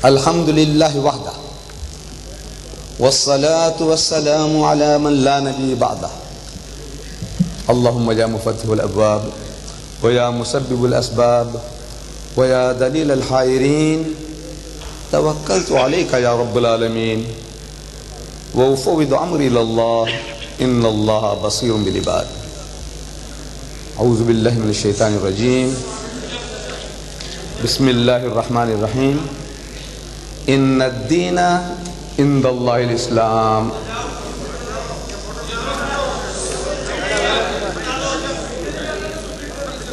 Alhamdulillah wahda. Wassalatu wassalamu ala man la nabi ba'da. Allahumma ya mufattihul abwab wa ya musabbibul asbab wa ya dalil al-hairin tawakkaltu alayka ya rabbal alamin wa ufawwidu amri ila Allah inna Allah basirun bil ibad. A'udzu billahi minash shaitanir rajim. Bismillahir rahmanir rahim. Inna ad-dina indallahi al-Islam.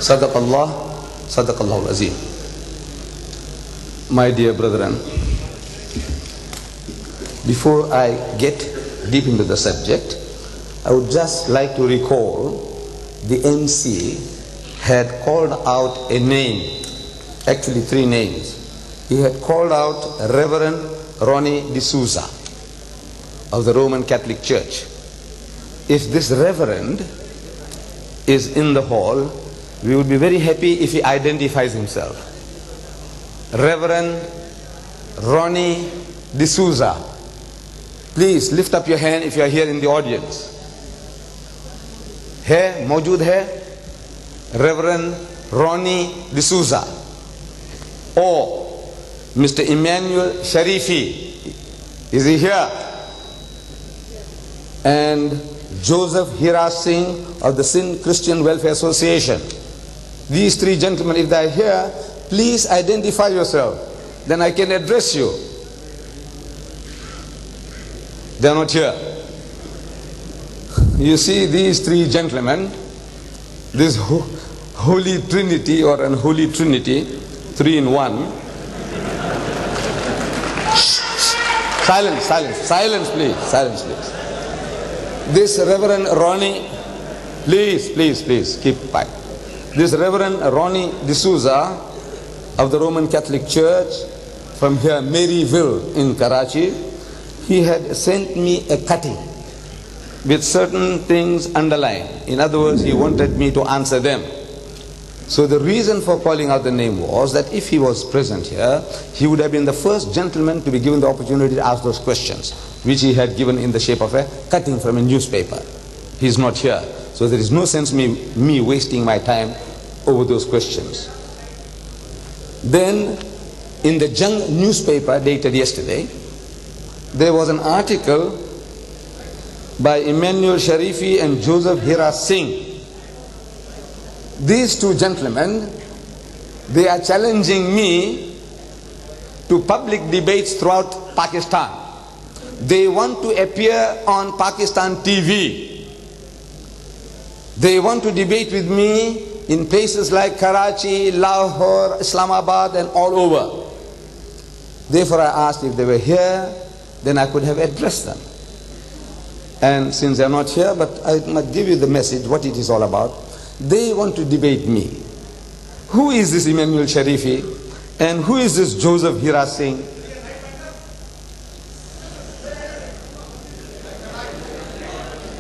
Sadaqallah, sadaqallahu al-azim. My dear brethren, before I get deep into the subject, I would just like to recall the MC had called out a name, actually three names. He had called out Reverend Ronnie D'Souza of the Roman Catholic Church. If this Reverend is in the hall, we would be very happy if he identifies himself. Reverend Ronnie D'Souza, please lift up your hand if you are here in the audience. है मौजूद है Reverend Ronnie D'Souza or Mr. Emmanuel Sharifi, is he here? And Joseph Hira Singh of the Sindh Christian Welfare Association. These three gentlemen, if they are here, please identify yourself, then I can address you. They are not here. You see these three gentlemen, this Holy Trinity or Unholy Trinity, three in one. Silence, silence, silence please, silence please. This Reverend Ronnie, please, keep quiet. This Reverend Ronnie D'Souza of the Roman Catholic Church from here, Maryville in Karachi, he had sent me a cutting with certain things underlined. In other words, he wanted me to answer them. So the reason for calling out the name was that if he was present here, he would have been the first gentleman to be given the opportunity to ask those questions, which he had given in the shape of a cutting from a newspaper. He is not here, so there is no sense me wasting my time over those questions. Then in the Jung newspaper dated yesterday, there was an article by Emmanuel Sharifi and Joseph Hira Singh. These two gentlemen, they are challenging me to public debates throughout Pakistan. They want to appear on Pakistan TV. They want to debate with me in places like Karachi, Lahore, Islamabad and all over. Therefore I asked if they were here, then I could have addressed them. And since they are not here, but I must give you the message, what it is all about. They want to debate me. Who is this Emmanuel Sharifi and who is this Joseph Hira Singh?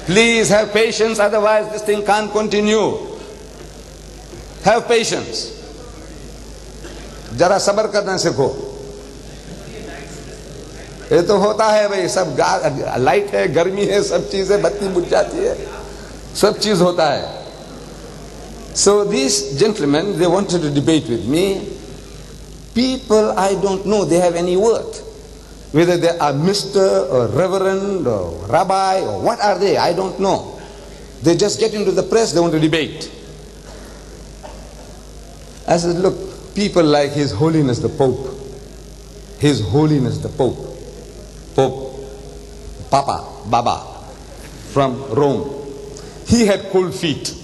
Please have patience, otherwise this thing can't continue. Have patience. जरा सब्र करना सीखो. ये तो होता है भाई, सब लाइट है, गर्मी है, सब चीज है, बत्ती बुझ जाती है, सब चीज होता है. So these gentlemen, they wanted to debate with me. People I don't know they have any worth. Whether they are Mr. or Reverend or Rabbi or what are they, I don't know. They just get into the press, they want to debate. I said, look, people like His Holiness the Pope, His Holiness the Pope, Papa, Baba, from Rome, he had cold feet.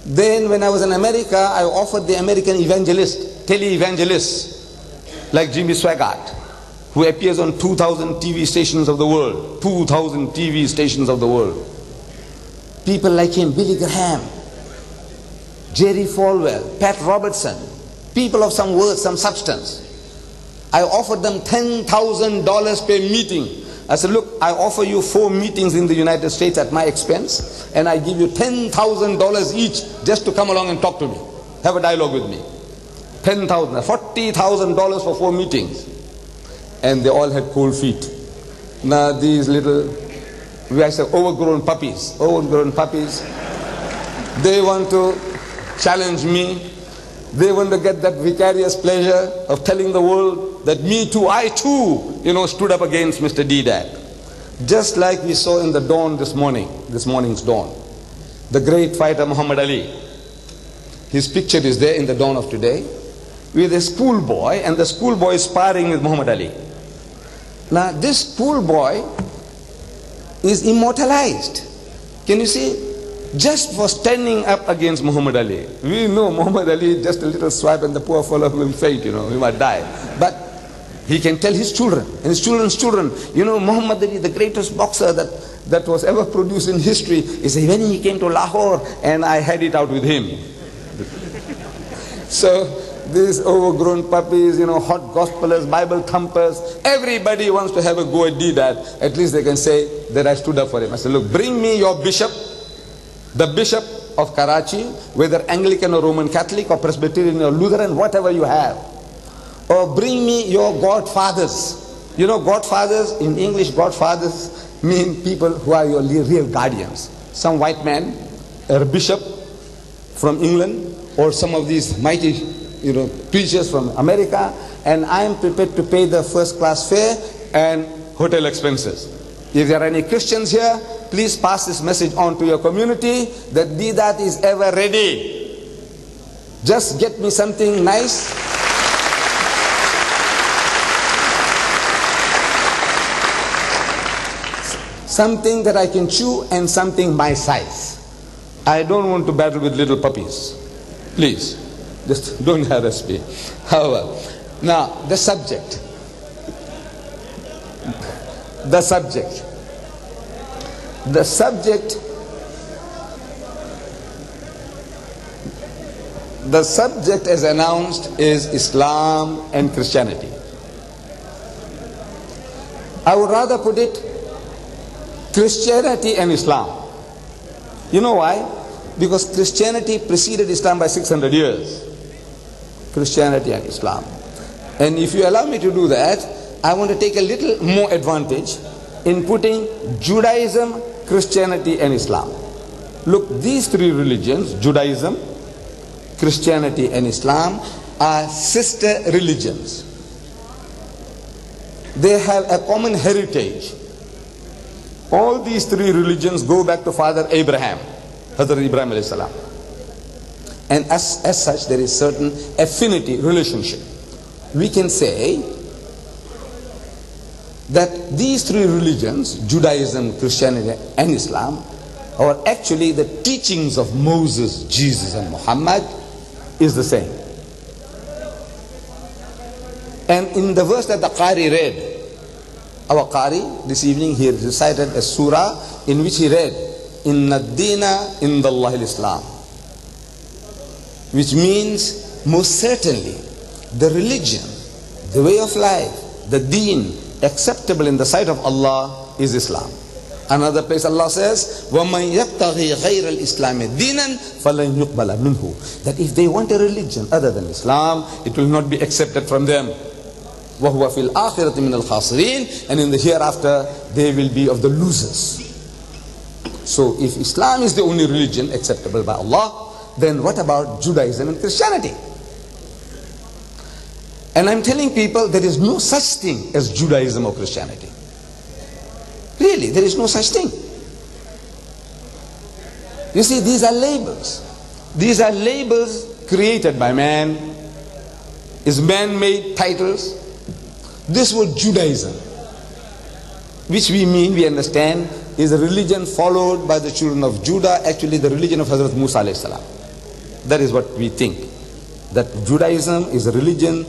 Then when I was in America, I offered the American evangelist, tele-evangelists, like Jimmy Swaggart, who appears on 2,000 TV stations of the world. 2,000 TV stations of the world. People like him, Billy Graham, Jerry Falwell, Pat Robertson, people of some worth, some substance. I offered them $10,000 per meeting. I said, look, I offer you 4 meetings in the United States at my expense, and I give you $10,000 each just to come along and talk to me. Have a dialogue with me. $10,000, $40,000 for 4 meetings. and they all had cold feet. Now these little, I say overgrown puppies, they want to challenge me. They want to get that vicarious pleasure of telling the world that me too, I too, stood up against Mr. Deedat. Just like we saw in the dawn this morning's dawn. The great fighter Muhammad Ali. His picture is there in the dawn of today with a schoolboy, and the schoolboy is sparring with Muhammad Ali. Now this schoolboy is immortalized. Can you see? Just for standing up against Muhammad Ali. We know Muhammad Ali, just a little swipe and the poor fellow will faint, he might die. But he can tell his children and his children's children, Muhammad Ali, the greatest boxer that was ever produced in history, is when he came to Lahore and I had it out with him. So these overgrown puppies, hot gospelers, Bible thumpers, everybody wants to have a go at Deedat. At least they can say that I stood up for him. I said, look, bring me your bishop, the bishop of Karachi, whether Anglican or Roman Catholic or Presbyterian or Lutheran, whatever you have. Or bring me your godfathers. Godfathers, in English, godfathers mean people who are your real guardians. Some white man, a bishop from England, or some of these mighty, preachers from America, and I am prepared to pay the first class fare and hotel expenses. If there are any Christians here, please pass this message on to your community that Deedat is ever ready. Just get me something nice. Something that I can chew and something my size. I don't want to battle with little puppies. Please, just don't harass me. However, now the subject. The subject as announced is Islam and Christianity. I would rather put it Christianity and Islam. You know why? Because Christianity preceded Islam by 600 years. Christianity and Islam. And if you allow me to do that, I want to take a little more advantage in putting Judaism, Christianity and Islam. Look, these three religions, Judaism, Christianity and Islam, are sister religions. They have a common heritage. All these three religions go back to Father Abraham, Hazrat Ibrahim alayhi salam. And as such, there is certain affinity, relationship. We can say that these three religions, Judaism, Christianity and Islam, are actually the teachings of Moses, Jesus and Mohammed is the same. And in the verse that the Qari read, our Qari this evening, he recited a surah in which he read, Inna Deena Indallahi al-Islam, which means most certainly the religion, the way of life, the deen acceptable in the sight of Allah is Islam. Another place Allah says, وَمَنْ يَبْتَغِي غَيْرَ الْإِسْلَامِ دِينًا فَلَنْ يُقْبَلَ مِنْهُ. That if they want a religion other than Islam, it will not be accepted from them. وَهُوَ فِي الْآخِرَةِ مِنَ الْخَاسِرِينَ. And in the hereafter, they will be of the losers. So if Islam is the only religion acceptable by Allah, then what about Judaism and Christianity? And I'm telling people there is no such thing as Judaism or Christianity. Really, there is no such thing. You see, these are labels. These are labels created by man, is man-made titles. This word Judaism, which we understand, is a religion followed by the children of Judah, actually the religion of Hazrat Musa alayhi salam. That is what we think. That Judaism is a religion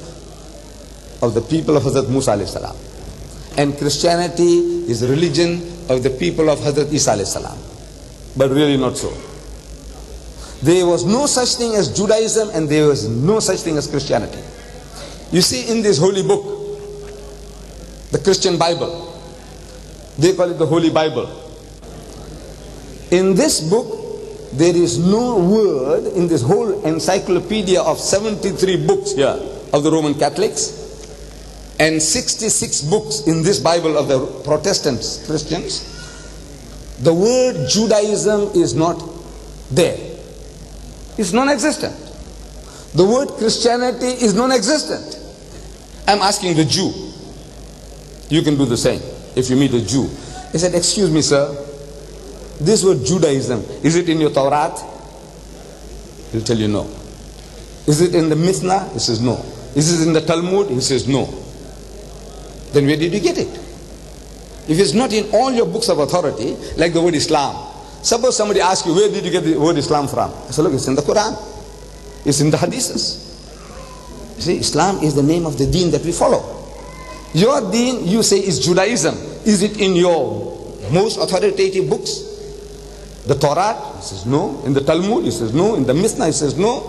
of the people of Hazrat Musa alayhi salam. And Christianity is a religion of the people of Hazrat Isa alayhi salam. But really not so. There was no such thing as Judaism and there was no such thing as Christianity. You see, in this holy book, the Christian Bible, they call it the Holy Bible. In this book, there is no word in this whole encyclopedia of 73 books here of the Roman Catholics. and 66 books in this Bible of the Protestants, Christians, the word Judaism is not there. It's non-existent. The word Christianity is non-existent. I'm asking the Jew. You can do the same if you meet a Jew. He said, excuse me, sir, this word Judaism, is it in your Torah? He'll tell you no. Is it in the Mishnah? He says no. Is it in the Talmud? He says no. Then where did you get it? If it's not in all your books of authority, like the word Islam. Suppose somebody asks you, where did you get the word Islam from? I say, look, it's in the Quran. It's in the Hadiths. You see, Islam is the name of the deen that we follow. Your deen, you say, is Judaism. Is it in your most authoritative books? The Torah, he says no. In the Talmud, he says no. In the Mishnah, he says no.